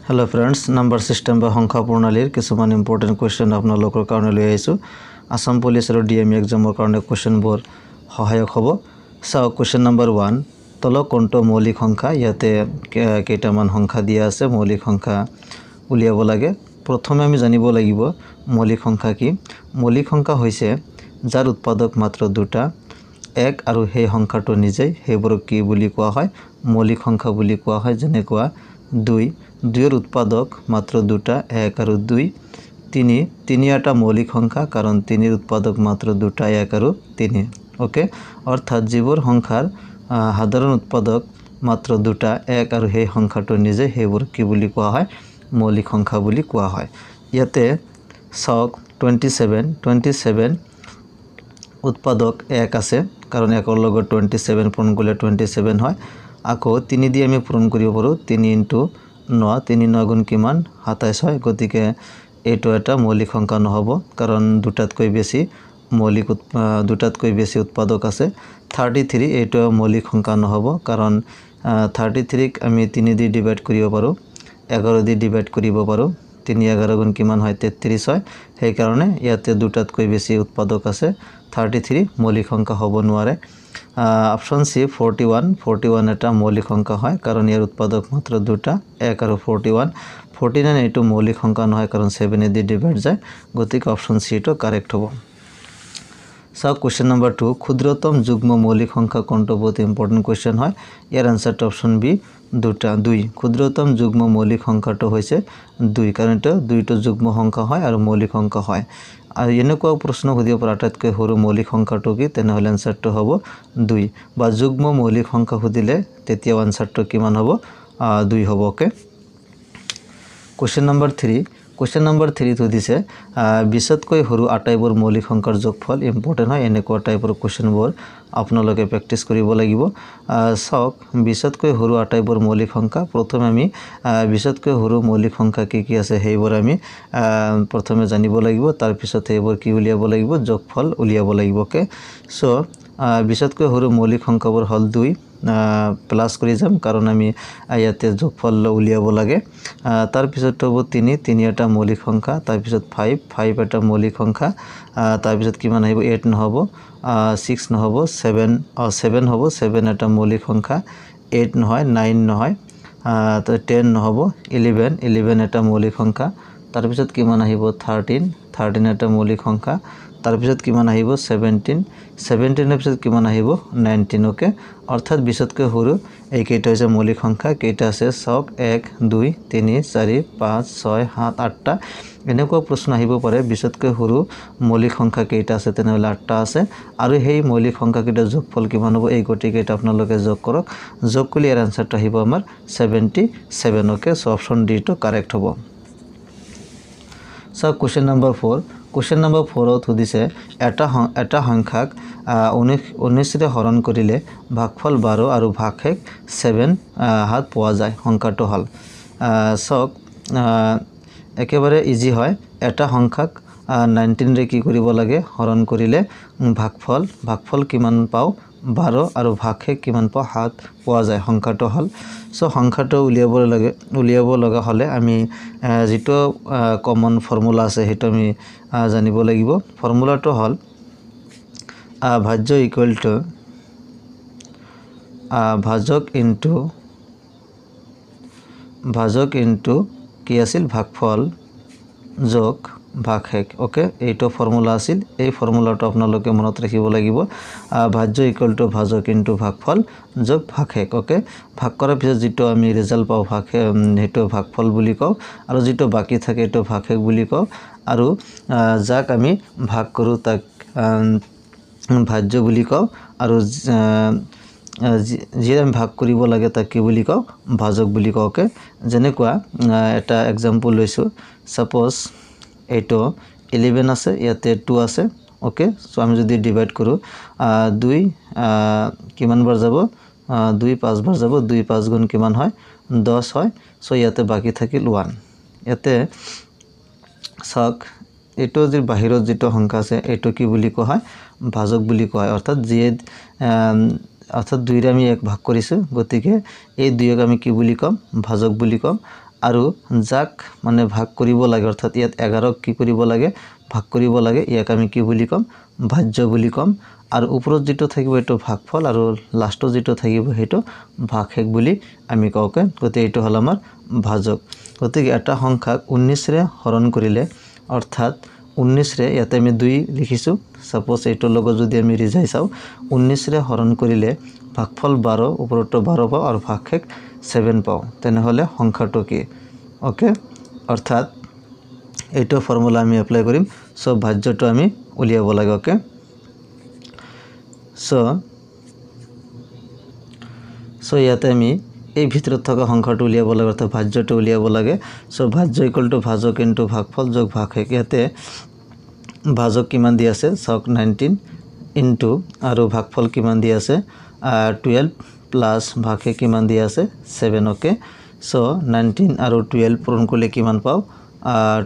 hello friends number system বা সংখ্যা প্ৰণালীৰ কিছুমান ইম্পৰ্টেন্ট কোৱেশ্চন আপোনালোকৰ কাৰণে লৈ আহিছো আসাম পুলিচ আৰু ডিএমই এক্সামৰ কাৰণে কোৱেশ্চনবোৰ সহায়ক হ'ব চাও কোৱেশ্চন নম্বৰ 1 তল কোনটো মৌলিক সংখ্যা ইয়াতে কেইটামান সংখ্যা দিয়া আছে মৌলিক সংখ্যা উলিয়াব লাগে প্ৰথমে আমি জানিব লাগিব মৌলিক সংখ্যা কি মৌলিক সংখ্যা হৈছে যাৰ উৎপাদক মাত্ৰ দুটা এক আৰু সেই সংখ্যাটো নিজেই হেবৰক কি বুলি কোৱা হয় মৌলিক সংখ্যা বুলি কোৱা হয় যেনেকুৱা 2 দুইৰ উৎপাদক মাত্ৰ দুটা 1 আৰু 2 3 এটা মৌলিক সংখ্যা কাৰণ 3 ৰ উৎপাদক মাত্ৰ দুটা 1 আৰু 3 ওকে অৰ্থাৎ যিবোৰ সংখ্যাৰ সাধাৰণ উৎপাদক মাত্ৰ দুটা 1 আৰু সেই সংখ্যাটো নিজে হেবৰ কি বুলি কোৱা হয় মৌলিক সংখ্যা বুলি কোৱা হয় ইয়াতে সক 27 উৎপাদক 1 আছে কাৰণ 1 ৰ লগত 27 পূৰণ কৰিলে 27 হয় আকৌ 3 দি আমি পূৰণ কৰিব পাৰো 3 * 9 3 9 গুণ কিমান 27 হয় গতিকে এটো এটা মৌলিক সংখ্যা নহব কাৰণ দুটাতকৈ বেছি উৎপাদক আছে 33 এটো মৌলিক সংখ্যা নহব কাৰণ 33 ক আমি 3 দি ডিভাইড কৰিব পাৰো 11 দি ডিভাইড কৰিব পাৰো 3 11 গুণ কিমান হয় 33 হয় সেই কাৰণে ইয়াতে দুটাতকৈ বেছি উৎপাদক আছে 33 মৌলিক সংখ্যা হ'ব নোৱাৰে অপশন সি 41 এটা মৌলিক সংখ্যা হয় কাৰণ ইয়াৰ উৎপাদক মাত্ৰ দুটা 1 আৰু 49 এটো মৌলিক সংখ্যা নহয় কাৰণ 7 দি ডিভাইড যায় গতিকে অপশন সি টো কারেক্ট হ'ব সো কোশ্চেন নাম্বার 2 ক্ষুদ্রতম যুগ্ম মৌলিক সংখ্যা কোনটো বহুত ইম্পর্টেন্ট কোশ্চেন হয় ইয়াৰ আনসাৰটো অপশন বি দুটা 2 ক্ষুদ্ৰতম যুগ্ম মৌলিক সংখ্যাটো হৈছে 2 কাৰণ এটা দুইটো যুগ্ম সংখ্যা হয় আৰু মৌলিক সংখ্যা হয় আৰ এনেকুৱা প্ৰশ্ন খুদিব পৰা আটাইতকৈ সৰু মৌলিক সংখ্যাটো কি তেনেহলে আনসারটো হ'ব 2 বা যুগ্ম মৌলিক সংখ্যা খুদিলে তেতিয়া আনসারটো কিমান হ'ব 2 হ'ব ওকে কোশ্চেন নাম্বার 3 তো দিছে 20তকৈ সৰু আটাইবোৰ মৌলিক সংখ্যাৰ যোগফল ইম্পৰ্টেন্ট হয় এনেকুৱা টাইপৰ কোশ্চেনবোৰ আপোনালোকে প্ৰেক্টিস কৰিব লাগিব সক 20তকৈ সৰু আটাইবোৰ মৌলিক সংখ্যা প্ৰথমে আমি 20তকৈ সৰু মৌলিক সংখ্যা কি আছে সেইবোৰ আমি প্ৰথমে জানিব লাগিব তাৰ পিছত সেইবোৰ কি উলিয়াব লাগিব যোগফল উলিয়াব লাগিব ওকে সো 20তকৈ সৰু মৌলিক সংখ্যাবোৰ হল 2 প্লাস কৰি যাম কাৰণ আমি ইয়াতে যোগফল উলিয়াব লাগে তাৰ পিছত হ'ব 3 এটা মৌলিক সংখ্যা তাৰ পিছত 5 এটা মৌলিক সংখ্যা তাৰ পিছত কিমান আহিব 8 নহব 6 নহব 7 হ'ব 7 এটা মৌলিক সংখ্যা 8 নহয় 9 নহয় 10 নহব 11 এটা মৌলিক সংখ্যা তাৰ পিছত কিমান আহিব 13 এটা মৌলিক সংখ্যা তাৰ পিছত কিমান আহিব 17 এৰ পিছত কিমান আহিব 19 ওকে অৰ্থাৎ 20তকৈ সৰু এই কেইটা হৈছে মৌলিক সংখ্যা কেইটা আছে সক 1 2 3 4 5 6 7 8টা এনেকুৱা প্ৰশ্ন আহিব পাৰে 20তকৈ সৰু মৌলিক সংখ্যা কেইটা আছে তেনেহলে 8টা আছে আৰু সেই মৌলিক সংখ্যা কেইটা যোগফল কিমান হ'ব এই গটি কেইটা আপোনালোকে যোগ কৰক যোগ কৰিলে এৰ আনসাৰটো আহিব আমাৰ 77 ওকে সো অপশন ডি টো কারেক্ট হ'ব সো কোশ্চেন নাম্বার 4 ত দিছে এটা সংখ্যাক 19 ৰে হৰণ কৰিলে ভাগফল 12 আৰু ভাগশেষ 7 হাত পোৱা যায় সংখ্যাটো হল সক একেবাৰে ইজি হয় এটা সংখ্যাক 19 ৰে কি কৰিব লাগে হৰণ কৰিলে ভাগফল কিমান পাও 12 আৰু ভাগশেষ কিমান পাও হাত পোৱা যায় সংখ্যাটো হল সো সংখ্যাটো উলিয়াব লগা হলে আমি যেটো কমন ফর্মুলা আছে হেটো আমি জানিব লাগিব ফর্মুলাটো হল ভাজ্য ইকুয়াল টু ভাজক ইনটু কি আছিল ভাগফল যোগ ভাগশেষ ওকে এইটো ফর্মুলা আছিল এই ফর্মুলাটো আপোনালোকে মনত ৰাখিব লাগিব ভাজ্য ইকুয়াল টু ভাজক ইনটু ভাগফল যোগ ভাগশেষ ওকে ভাগ কৰাৰ পিছত যেটো আমি ৰিজাল্ট পাও হেটো ভাগফল বুলি কও আৰু যেটো বাকি থাকে এটো ভাগশেষ বুলি কও আৰু যাক আমি ভাগ কৰো তাক ভাজ্য বুলি কও আৰু যে আমি ভাগ কৰিব লাগে তাক কি বুলি কও ভাজক বুলি কও ওকে যেনেকুৱা এটা एग्जांपल লৈছো সাপোজ এটো 11 আছে ইয়াতে 2 আছে ওকে সো আমি যদি ডিভাইড কৰো 2 কিমান বার যাব 2 5 বার যাব 2 5 গুণ কিমান হয় 10 হয় সো ইয়াতে বাকি থাকিল 1 ইয়াতে সক এটো যে বাহিৰত যেটো সংখ্যা আছে এটো কি বুলি কোৱা হয় ভাজক বুলি কোৱা হয় অৰ্থাৎ 2 ৰে আমি 1 ভাগ কৰিছো গতিকে এই 2ক আমি কি বুলি কম ভাজক বুলি কম আৰু যাক মানে ভাগ কৰিব লাগে অৰ্থাৎ ইয়াত 11ক কি কৰিব লাগে ভাগ কৰিব লাগে ইয়াক আমি কি বুলি কম ভাজ্য বুলি কম আৰু ওপৰত যেটো থাকিব এটো ভাগফল আৰু লাষ্টত যেটো থাকিব হেটো ভাগশেষ বুলি আমি কওকে গতে এটো হল আমাৰ ভাজক গতে এটা সংখ্যাক 19 ৰে হৰণ কৰিলে অৰ্থাৎ 19 ৰে ইয়াতে আমি 2 লিখিছো সাপোজ এটো লগত যদি আমি ৰিজাই চাও 19 ৰে হৰণ কৰিলে ভাগফল 12 ওপৰটো 12 পাও আৰু ভাগশেষ 7 পাও তেনে হলে সংখ্যাটো কি ওকে অৰ্থাৎ এইটো ফৰ্মুলা আমি এপ্লাই কৰিম সো ভাজ্যটো আমি উলিয়াব লাগে ওকে সো ইয়াতে আমি এই ভিতৰত থকা সংখ্যাটো উলিয়াব লাগে অৰ্থাৎ ভাজ্যটো উলিয়াব লাগে সো ভাজ্য ইকুয়াল টু ভাজক ইনটু ভাগফল যোগ ভাগশেষ ইয়াতে ভাজক কিমান দি আছে সক 19 ইনটু আৰু ভাগফল কিমান দি আছে 12 প্লাস ভাগশেষ কিমান দি আছে 7 ওকে সো 19 আৰু 12 পূৰণ কৰিলে কিমান পাও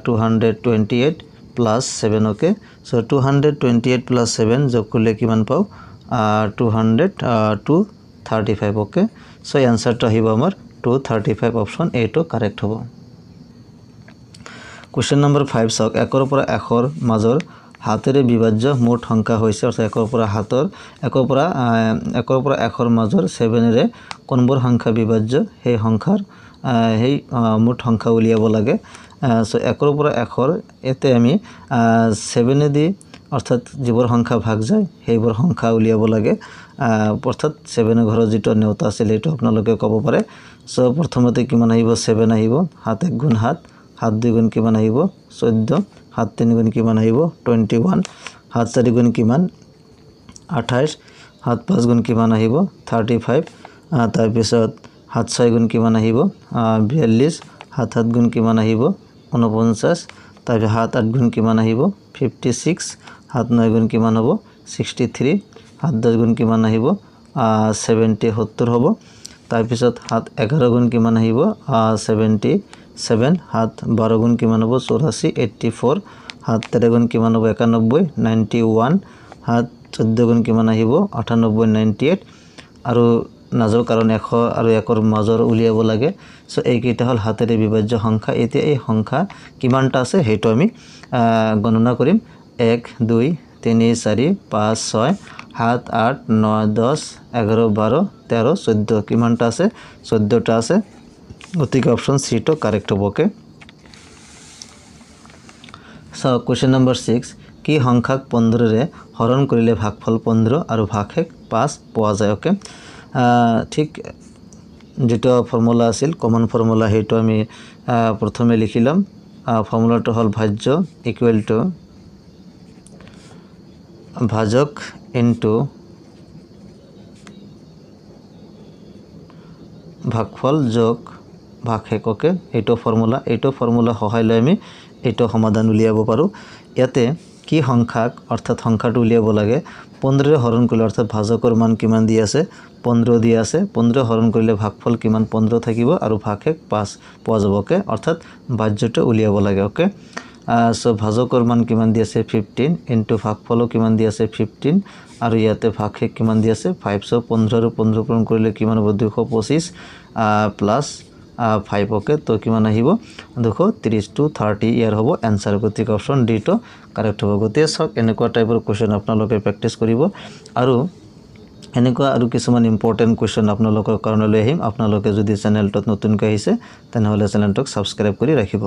228 plus 7 okay so 228 plus 7 যোগ কৰিলে কিমান পাও 235 okay so answer টো আহিব আমাৰ 235 অপশন এ টো কাৰেক্ট হ'ব কোশ্চেন নম্বৰ 5 সক একৰ পৰা একৰ মাজৰ হাতেৰে বিভাজ্য মুঠ সংখ্যা হৈছে অৰ্থাৎ একৰ পৰা একৰ মাজৰ 7 ৰে কোনবোৰ সংখ্যা বিভাজ্য সেই সংখ্যাৰ সেই মুঠ সংখ্যা উলিয়াব লাগে সো একৰ পৰা একৰ এতে আমি 7 দি অৰ্থাৎ যিবোৰ সংখ্যা ভাগ যায় সেইবোৰ সংখ্যা উলিয়াব লাগে অৰ্থাৎ 7 ঘৰৰ যেটো নেউতা আছিল এটো আপোনালোকে ক'ব পাৰে সো প্ৰথমতে কিমান আহিব 7 আহিব 7 1 গুণ 7 7 2 গুণ কিমান আহিব 14 7 3 গুণ কিমান আহিব 21 7 4 গুণ কিমান 28 7 5 গুণ কিমান আহিব 35 তাৰ পিছত 7 6 গুণ কিমান আহিব 42 7 7 গুণ কিমান আহিব 49 তাৰ 7 8 গুণ কিমান আহিব 56 7 9 গুণ কিমান হ'ব 63 7 10 গুণ কিমান আহিব 70 70 হ'ব তাৰ পিছত 7 11 গুণ কিমান আহিব 77 7 12 গুণ কিমান হ'ব 84 84 7 13 গুণ কিমান হ'ব 91 91 7 14 গুণ কিমান আহিব 98 98 আৰু নাজৰ কাৰণ 100 আৰু 1ৰ মাজৰ উলিয়াব লাগে সো এই কেইটা হল হাতেৰে বিভাজ্য সংখ্যা এতিয়া এই সংখ্যা কিমানটা আছে হেতু আমি গণনা কৰিম 1 2 3 4 5 6 7 8 9 10 11 12 13 14 কিমানটা আছে 14টা আছে গতিকে অপশন সি টো কারেক্ট হ'ব ওকে সো কোশ্চেন নম্বৰ 6 কি সংখ্যাক 15 ৰে হৰণ কৰিলে ভাগফল 15 আৰু ভাগশেষ 5 পোৱা যায় ওকে ঠিক যেটো ফর্মুলা আছিল কমন ফর্মুলা হেতু আমি প্রথমে লিখিলাম ফর্মুলাটো হল ভাজ্য ইকুয়াল টু ভাজক ইনটু ভাগফল যোগ ভাগশেষ ওকে এইটো ফর্মুলা সহায় লৈ আমি এইটো সমাধান উলিয়াব পাৰো ইয়াতে কি সংখ্যাক অৰ্থাৎ সংখ্যাটো উলিয়াব লাগে 15 ৰে হৰণ কৰিলে অৰ্থাৎ ভাজকৰ মান কিমান দি আছে 15 দি আছে 15 হৰণ কৰিলে ভাগফল কিমান 15 থাকিব আৰু ভাগশেষ 5 পোৱা যাব ওকে অৰ্থাৎ ভাজ্যটো উলিয়াব লাগে ওকে সো ভাজকৰ মান কিমান দি আছে 15 ইনটু ভাগফলও কিমান দি আছে 15 আৰু ইয়াতে ভাগশেষ কিমান দি আছে 515 আৰু 15 পূৰণ কৰিলে কিমান হ'ব 225 প্লাস 5 ওকে তো কিমান আহিব 230 to 30 ইয়াৰ হ'ব आंसर গতিকে অপশন ডি টো কাৰেক্ট হ'ব গতিকে সক এনেকুৱা টাইপৰ কোশ্চেন আপোনালোকে প্ৰেক্টিস কৰিব আৰু এনেকুৱা আৰু কিছুমান ইম্পৰ্টেন্ট কোশ্চেন আপোনালোকৰ কাৰণে লৈ আহিম আপোনালোকে যদি চেনেলটোত নতুনকৈ আহিছে তেনে হলে চেনেলটোক সাবস্ক্ৰাইব কৰি ৰাখিব